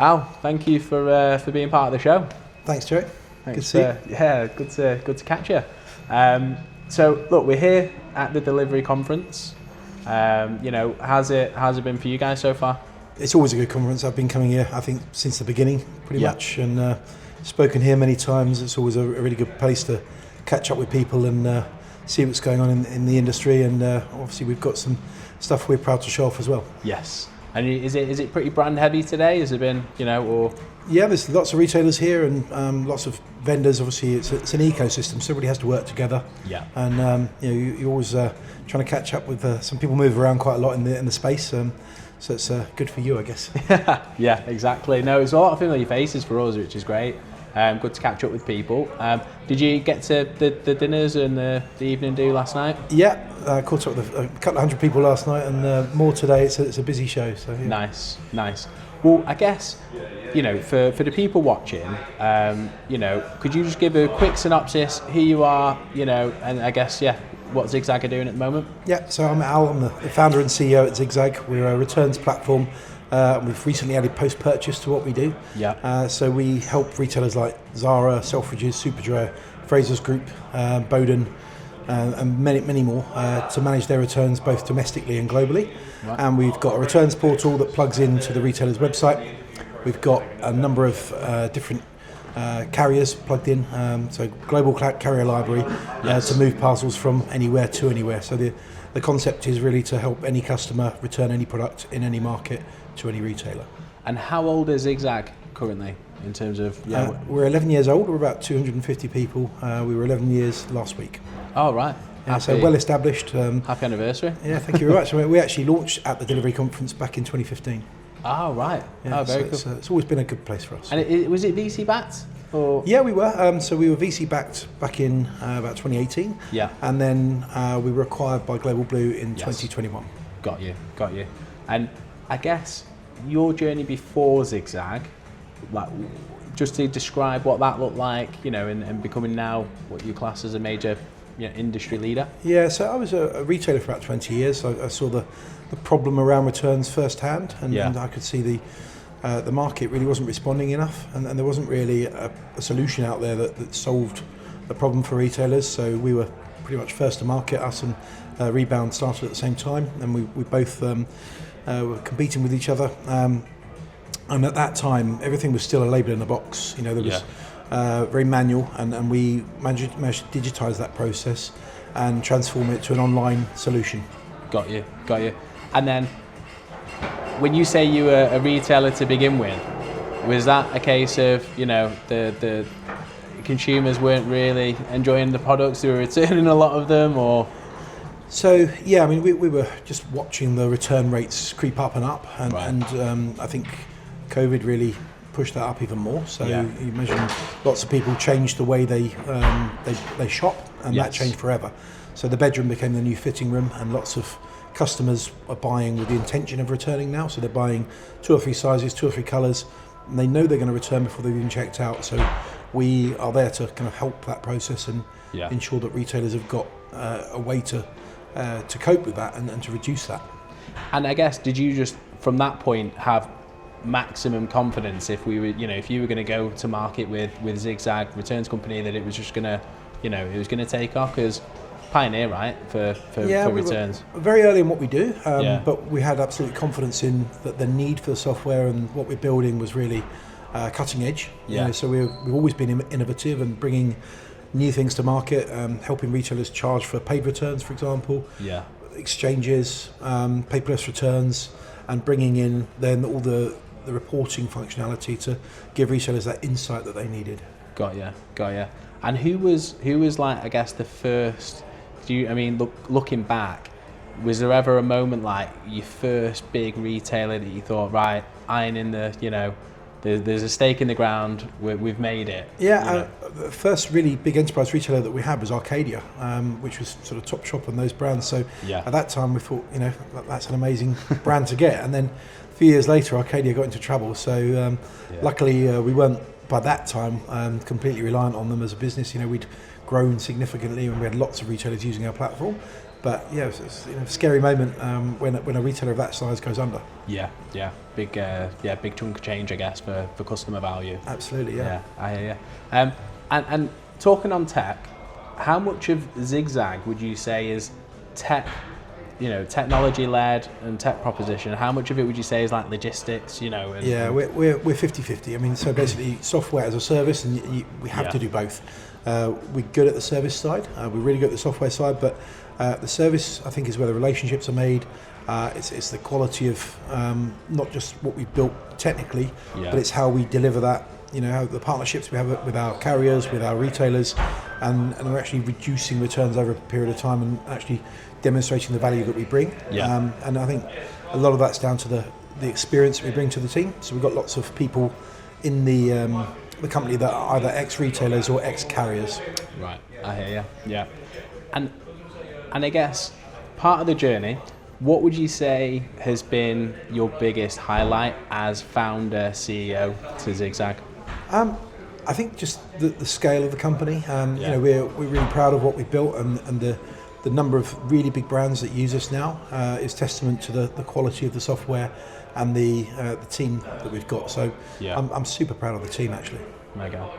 Al, thank you for being part of the show. Thanks, Joey. Thanks, good to see you. Yeah, good to catch you. So look, we're here at the delivery conference. How's it been for you guys so far? It's always a good conference. I've been coming here, I think, since the beginning, pretty much, and spoken here many times. It's always a really good place to catch up with people and see what's going on in the industry. And obviously, we've got some stuff we're proud to show off as well. Yes. And is it pretty brand heavy today? Has it been, or? Yeah, there's lots of retailers here and lots of vendors. Obviously, it's an ecosystem, so everybody has to work together. Yeah. And you're always trying to catch up with some people move around quite a lot in the space. So it's good for you, I guess. Yeah, exactly. No, it's a lot of familiar faces for us, which is great. Good to catch up with people. Did you get to the dinners and the evening do last night? Yeah, caught up with a couple of hundred people last night, and more today. It's a busy show. So yeah. Nice. Well, I guess for the people watching, could you just give a quick synopsis who you are, and I guess what ZigZag are doing at the moment? Yeah, so I'm Al. I'm the founder and CEO at ZigZag. We're a returns platform. We've recently added post-purchase to what we do. Yeah. So we help retailers like Zara, Selfridges, Superdry, Frasers Group, Bowden, and many more to manage their returns both domestically and globally. Right. And we've got a returns portal that plugs into the retailer's website. We've got a number of different carriers plugged in, so global carrier library to move parcels from anywhere to anywhere. So the concept is really to help any customer return any product in any market to any retailer. And how old is ZigZag currently in terms of? We're 11 years old. We're about 250 people. We were 11 years last week. Oh, right. Yeah, so well established. Happy anniversary. Yeah, thank you very much. We actually launched at the delivery conference back in 2015. Oh, right. Yeah, very cool. It's always been a good place for us. And was it VC backed? Or? Yeah, we were. So we were VC backed back in about 2018. Yeah. And then we were acquired by Global Blue in 2021. Got you. And I guess your journey before ZigZag, like, just to describe what that looked like, and becoming now what you class as a major industry leader. Yeah, so I was a retailer for about 20 years. I saw the problem around returns firsthand, and I could see the market really wasn't responding enough, and there wasn't really a solution out there that solved the problem for retailers. So we were pretty much first to market. Us and Rebound started at the same time, and we both were competing with each other. And at that time, everything was still a label in a box. There was very manual, and we managed to digitise that process and transform it to an online solution. Got you. And then, when you say you were a retailer to begin with, was that a case of the consumers weren't really enjoying the products, they were returning a lot of them, or? So yeah, I mean we were just watching the return rates creep up and up, and I think COVID really pushed that up even more. So you imagine lots of people changed the way they shop, and that changed forever. So the bedroom became the new fitting room, and lots of customers are buying with the intention of returning now. So they're buying 2 or 3 sizes, 2 or 3 colours, and they know they're going to return before they've even checked out. So we are there to kind of help that process and ensure that retailers have got a way to cope with that and to reduce that. And I guess, did you just from that point have maximum confidence if you were going to go to market with ZigZag Returns Company, that it was just going to it was going to take off? Because pioneer, right, for returns. We were very early in what we do, but we had absolute confidence in that the need for the software and what we're building was really cutting edge. So we've always been innovative and bringing new things to market, helping retailers charge for paid returns, for example, exchanges, paperless returns, and bringing in then all the reporting functionality to give retailers that insight that they needed. Got ya. And who was like, I guess, the first? Looking back, was there ever a moment like your first big retailer that you thought, right, iron in the, there's a stake in the ground, we've made it? Yeah, the first really big enterprise retailer that we had was Arcadia, which was sort of top shop on those brands. So at that time we thought, that's an amazing brand to get. And then a few years later, Arcadia got into trouble. So luckily we weren't, by that time, completely reliant on them as a business. We'd grown significantly, and we had lots of retailers using our platform. But yeah, it's a scary moment when a retailer of that size goes under. Yeah, big chunk of change, I guess, for customer value. Absolutely, yeah. I hear you. And talking on tech, how much of ZigZag would you say is tech, technology led and tech proposition? How much of it would you say is like logistics? Yeah, we're 50-50. I mean, so basically software as a service, and we have to do both. We're good at the service side. We're really good at the software side, but the service, I think, is where the relationships are made. It's the quality of not just what we've built technically, but it's how we deliver that. How the partnerships we have with our carriers, with our retailers, and we're actually reducing returns over a period of time and actually demonstrating the value that we bring. And I think a lot of that's down to the experience we bring to the team. So we've got lots of people in the company that are either ex-retailers or ex-carriers. Right, I hear you. Yeah. And I guess part of the journey, what would you say has been your biggest highlight as founder, CEO to ZigZag? I think just the scale of the company. We're really proud of what we've built, and the number of really big brands that use us now is testament to the quality of the software and the team that we've got. So I'm super proud of the team, actually. Mega.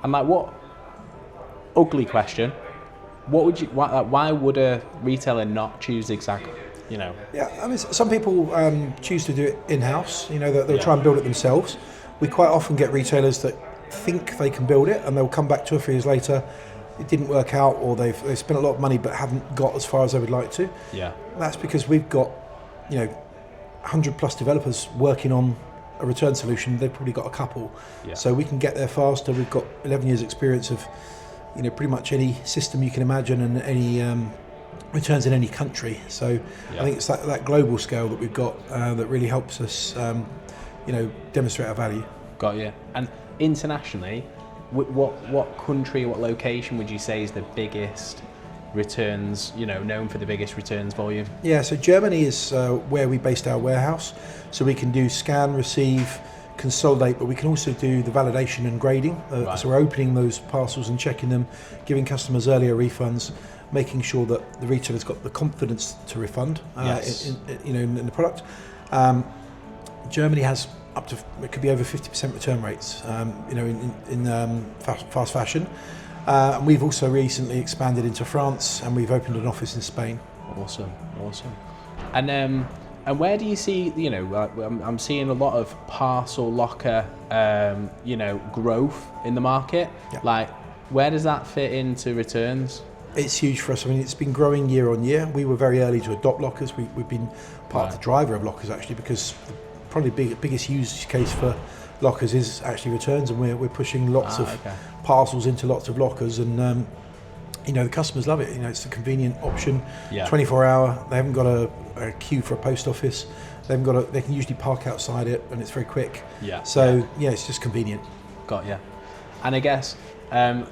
And what ugly question? Why would a retailer not choose ZigZag? Yeah, I mean, some people choose to do it in-house. They'll try and build it themselves. We quite often get retailers that think they can build it, and they'll come back 2 or 3 years later. It didn't work out, or they've spent a lot of money but haven't got as far as they would like to. Yeah, that's because we've got 100+ developers working on a return solution. They've probably got a couple, so we can get there faster. We've got 11 years experience of pretty much any system you can imagine and any returns in any country. So I think it's that global scale that we've got that really helps us demonstrate our value. Got you. And internationally, what country, what location would you say is the biggest returns, known for the biggest returns volume? Yeah, so Germany is where we based our warehouse. So we can do scan, receive, consolidate, but we can also do the validation and grading. So we're opening those parcels and checking them, giving customers earlier refunds, making sure that the retailer's got the confidence to refund in the product. Germany has up to, it could be over 50% return rates, in fast fashion. And we've also recently expanded into France, and we've opened an office in Spain. Awesome. And where do you see, I'm seeing a lot of parcel locker, growth in the market. Yeah. Where does that fit into returns? It's huge for us. I mean, it's been growing year on year. We were very early to adopt lockers. We've been part of the driver of lockers, actually, because probably the biggest use case for lockers is actually returns, and we're pushing lots of parcels into lots of lockers, and the customers love it. It's a convenient option, 24-hour. They haven't got a queue for a post office. They can usually park outside it, and it's very quick. It's just convenient. Got you. And I guess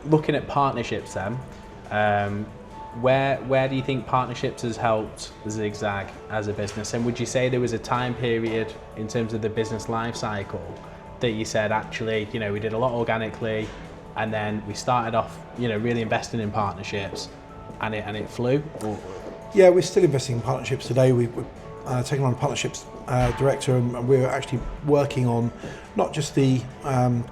looking at partnerships then, where do you think partnerships has helped ZigZag as a business? And would you say there was a time period in terms of the business life cycle that you said, actually, we did a lot organically, and then we started off, really investing in partnerships, and it flew? Yeah, we're still investing in partnerships today. We're taking on a partnerships director, and we're actually working on not just the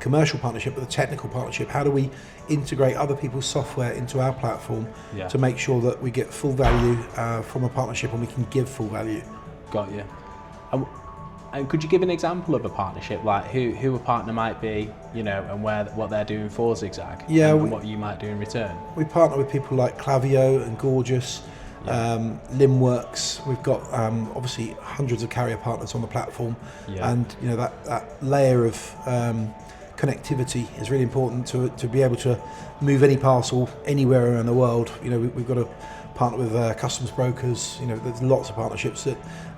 commercial partnership, but the technical partnership. How do we integrate other people's software into our platform to make sure that we get full value from a partnership, and we can give full value? Got you. And could you give an example of a partnership, like who a partner might be, and what they're doing for ZigZag, and what you might do in return? We partner with people like Klaviyo and Gorgeous, Limworks. We've got obviously hundreds of carrier partners on the platform, and that layer of connectivity is really important to be able to move any parcel anywhere around the world. We've got to partner with customs brokers. There's lots of partnerships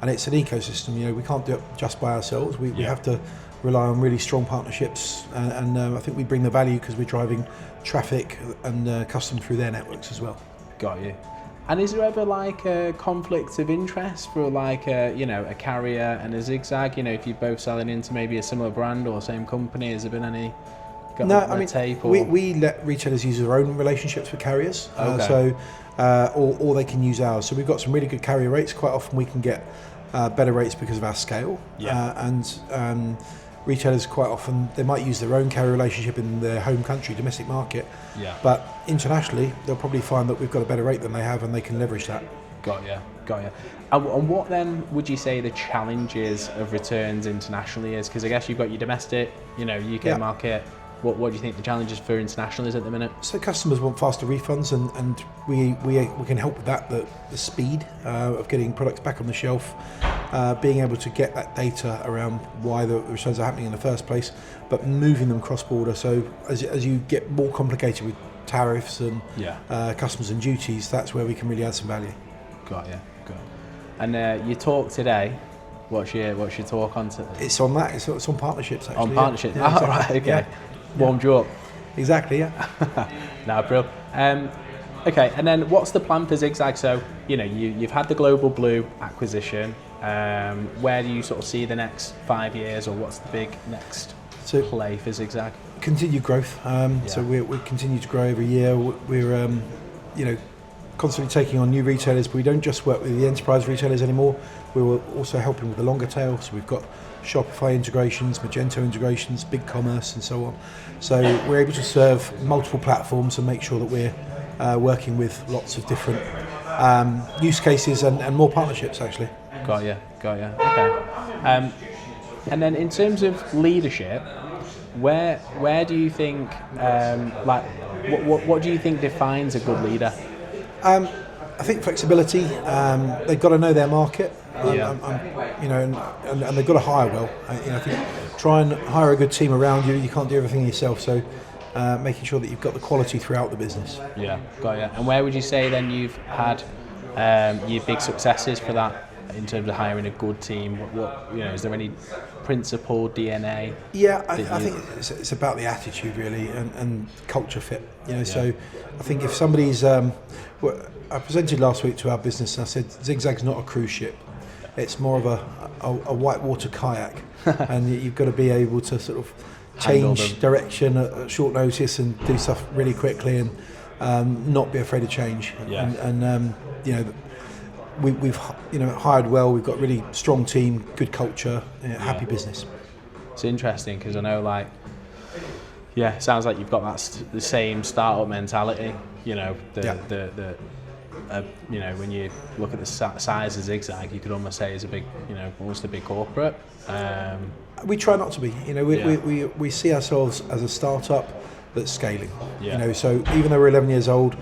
and it's an ecosystem. We can't do it just by ourselves. We have to rely on really strong partnerships, and I think we bring the value because we're driving traffic and custom through their networks as well. Got you. And is there ever a conflict of interest for a carrier and a ZigZag? If you're both selling into maybe a similar brand or same company, has there been any got No, on I mean, tape? Or? we let retailers use their own relationships with carriers, or they can use ours. So we've got some really good carrier rates. Quite often we can get better rates because of our scale, and retailers quite often they might use their own carrier relationship in their home country, domestic market, but internationally they'll probably find that we've got a better rate than they have, and they can leverage that. Got you. And what then would you say the challenges of returns internationally is? Because I guess you've got your domestic, UK market. What do you think the challenges for international is at the minute? So customers want faster refunds, and we can help with that. The speed of getting products back on the shelf, being able to get that data around why the returns are happening in the first place, but moving them cross-border. So as you get more complicated with tariffs and customs and duties, that's where we can really add some value. Got you. And your talk today, what's your talk on today? It's on that. It's on partnerships, actually. On partnerships. Yeah, exactly. Right. Okay. Yeah. Warmed you up. Exactly. Yeah. No, bro. Okay. And then what's the plan for ZigZag? So you've had the Global Blue acquisition. Where do you sort of see the next 5 years, or what's the big next play for ZigZag? Continued growth. So we continue to grow every year. We're constantly taking on new retailers, but we don't just work with the enterprise retailers anymore. We were also helping with the longer tail. So we've got Shopify integrations, Magento integrations, BigCommerce, and so on. So we're able to serve multiple platforms and make sure that we're working with lots of different use cases and more partnerships, actually. Got you. Okay. And then in terms of leadership, where do you think, what do you think defines a good leader? I think flexibility. They've got to know their market, and they've got to hire well. I think try and hire a good team around you. You can't do everything yourself, so making sure that you've got the quality throughout the business. Yeah, got you. And where would you say then you've had your big successes for that in terms of hiring a good team? What is there any principle, DNA? Yeah, I think it's about the attitude really and culture fit. So I think if somebody's I presented last week to our business and I said ZigZag's not a cruise ship. It's more of a whitewater kayak, and you've got to be able to sort of change direction at short notice and do stuff really quickly and not be afraid of change. We've hired well. We've got a really strong team, good culture, happy business. It's interesting because I know it sounds like you've got the same startup mentality. When you look at the size of ZigZag, you could almost say it's a big, almost a big corporate. We try not to be. We see ourselves as a startup that's scaling. So even though we're 11 years old,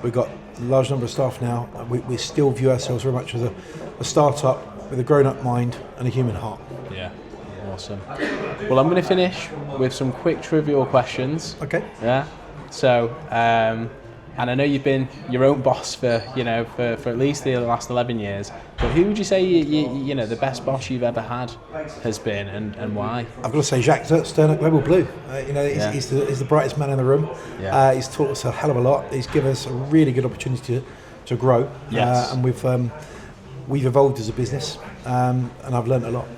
we've got a large number of staff now. We still view ourselves very much as a startup with a grown-up mind and a human heart. Yeah, awesome. Well, I'm going to finish with some quick trivial questions. Okay. Yeah. So, and I know you've been your own boss for at least the last 11 years. But who would you say the best boss you've ever had has been, and why? I've got to say Jacques Stern at Global Blue. He's the brightest man in the room. Yeah. He's taught us a hell of a lot. He's given us a really good opportunity to grow. Yes. And we've evolved as a business, and I've learned a lot.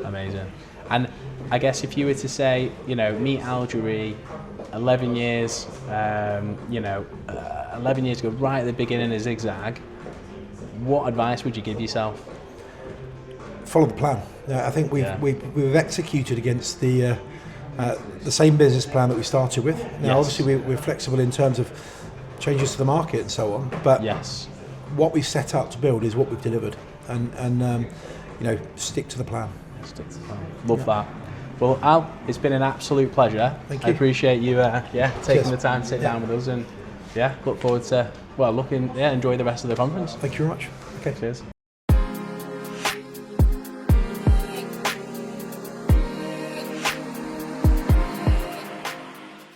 Amazing. And I guess if you were to say, meet Al Gerrie, 11 years, 11 years ago, right at the beginning of ZigZag, what advice would you give yourself? Follow the plan. I think we've executed against the same business plan that we started with. Now, obviously, we're flexible in terms of changes to the market and so on, but what we've set out to build is what we've delivered, and stick to the plan. Stick to the plan. Love that. Well, Al, it's been an absolute pleasure. Thank you. I appreciate you taking the time to sit down with us, and look forward to enjoy the rest of the conference. Thank you very much. Okay. Cheers.